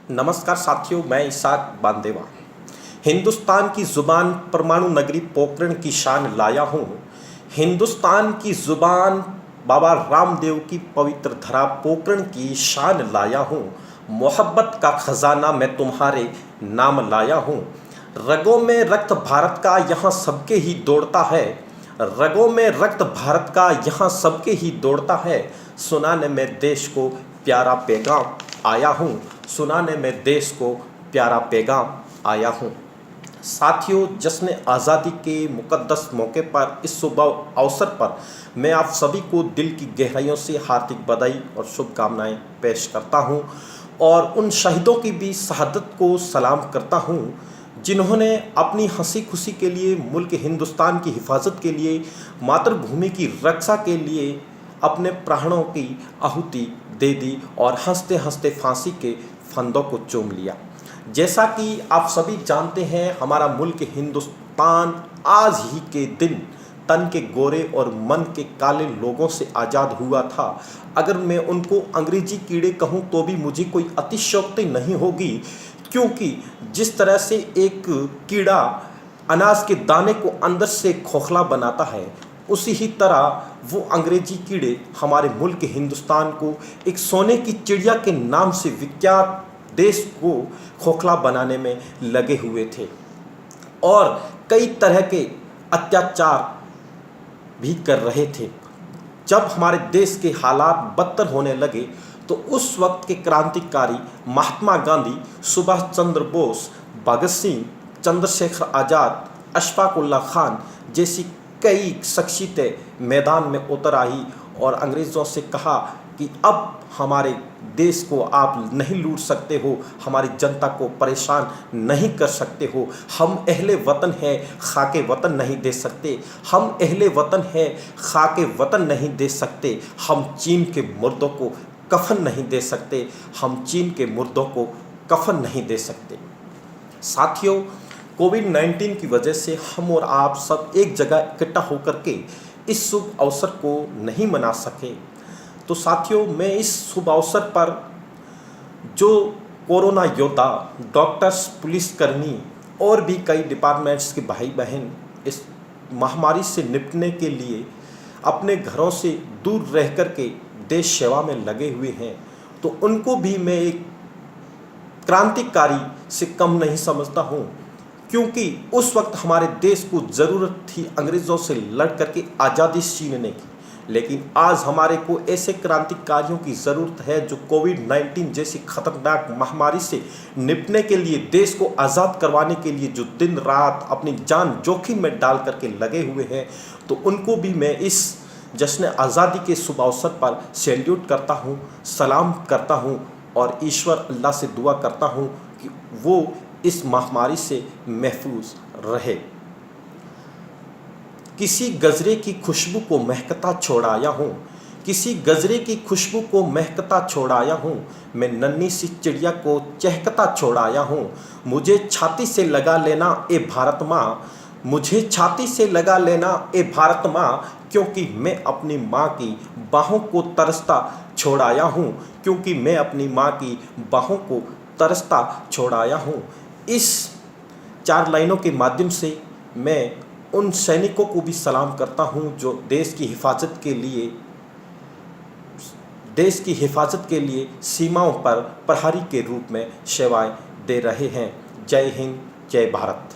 नमस्कार साथियों, मैं इसाक बांदेवा हिंदुस्तान की ज़ुबान परमाणु नगरी पोखरण की शान लाया हूँ। हिंदुस्तान की ज़ुबान बाबा रामदेव की पवित्र धरा पोखरण की शान लाया हूँ। मोहब्बत का खजाना मैं तुम्हारे नाम लाया हूँ। रगों में रक्त भारत का यहाँ सबके ही दौड़ता है। रगों में रक्त भारत का यहाँ सबके ही दौड़ता है। सुनाने में देश को प्यारा पैगाम आया हूँ। सुनाने में देश को प्यारा पैगाम आया हूँ। साथियों, जश्न आज़ादी के मुक़द्दस मौके पर इस शुभ अवसर पर मैं आप सभी को दिल की गहराइयों से हार्दिक बधाई और शुभकामनाएं पेश करता हूं और उन शहीदों की भी शहादत को सलाम करता हूं जिन्होंने अपनी हंसी खुशी के लिए, मुल्क हिंदुस्तान की हिफाजत के लिए, मातृभूमि की रक्षा के लिए अपने प्राणों की आहुति दे दी और हंसते हंसते फांसी के फंदों को चूम लिया। जैसा कि आप सभी जानते हैं, हमारा मुल्क हिंदुस्तान आज ही के दिन तन के गोरे और मन के काले लोगों से आज़ाद हुआ था। अगर मैं उनको अंग्रेजी कीड़े कहूँ तो भी मुझे कोई अतिशयोक्ति नहीं होगी, क्योंकि जिस तरह से एक कीड़ा अनाज के दाने को अंदर से खोखला बनाता है, उसी ही तरह वो अंग्रेजी कीड़े हमारे मुल्क हिंदुस्तान को एक सोने की चिड़िया के नाम से विख्यात देश को खोखला बनाने में लगे हुए थे और कई तरह के अत्याचार भी कर रहे थे। जब हमारे देश के हालात बदतर होने लगे तो उस वक्त के क्रांतिकारी महात्मा गांधी, सुभाष चंद्र बोस, भगत सिंह, चंद्रशेखर आज़ाद, अशफाक उल्लाह खान जैसी कई शख्सियतें मैदान में उतर आई और अंग्रेज़ों से कहा कि अब हमारे देश को आप नहीं लूट सकते हो, हमारी जनता को परेशान नहीं कर सकते हो। हम अहले वतन हैं, खाके वतन नहीं दे सकते। हम अहले वतन हैं, खाके वतन नहीं दे सकते। हम चीन के मुर्दों को कफन नहीं दे सकते। हम चीन के मुर्दों को कफन नहीं दे सकते। साथियों, कोविड-19 की वजह से हम और आप सब एक जगह इकट्ठा होकर के इस शुभ अवसर को नहीं मना सके। तो साथियों, मैं इस शुभ अवसर पर जो कोरोना योद्धा, डॉक्टर्स, पुलिसकर्मी और भी कई डिपार्टमेंट्स के भाई बहन इस महामारी से निपटने के लिए अपने घरों से दूर रह कर के देश सेवा में लगे हुए हैं, तो उनको भी मैं एक क्रांतिकारी से कम नहीं समझता हूँ, क्योंकि उस वक्त हमारे देश को ज़रूरत थी अंग्रेज़ों से लड़ करके आज़ादी छीनने की, लेकिन आज हमारे को ऐसे क्रांतिकारियों की ज़रूरत है जो कोविड-19 जैसी खतरनाक महामारी से निपटने के लिए, देश को आज़ाद करवाने के लिए जो दिन रात अपनी जान जोखिम में डाल करके लगे हुए हैं। तो उनको भी मैं इस जश्न आज़ादी के शुभ अवसर पर सैल्यूट करता हूँ, सलाम करता हूँ और ईश्वर अल्लाह से दुआ करता हूँ कि वो इस महामारी से महफूज रहे। किसी गजरे की खुशबू को महकता छोड़ाया हूँ, किसी गजरे की खुशबू को महकता छोड़ाया हूँ। मैं नन्ही सी चिड़िया को चहकता छोड़ाया हूँ। मुझे छाती से लगा लेना ए भारत माँ, मुझे छाती से लगा लेना ए भारत माँ, क्योंकि मैं अपनी माँ की बाहों को तरसता छोड़ाया हूँ, क्योंकि मैं अपनी माँ की बाहों को तरसता छोड़ाया हूँ। इस 4 लाइनों के माध्यम से मैं उन सैनिकों को भी सलाम करता हूं जो देश की हिफाजत के लिए सीमाओं पर प्रहरी के रूप में सेवाएं दे रहे हैं। जय हिंद, जय भारत।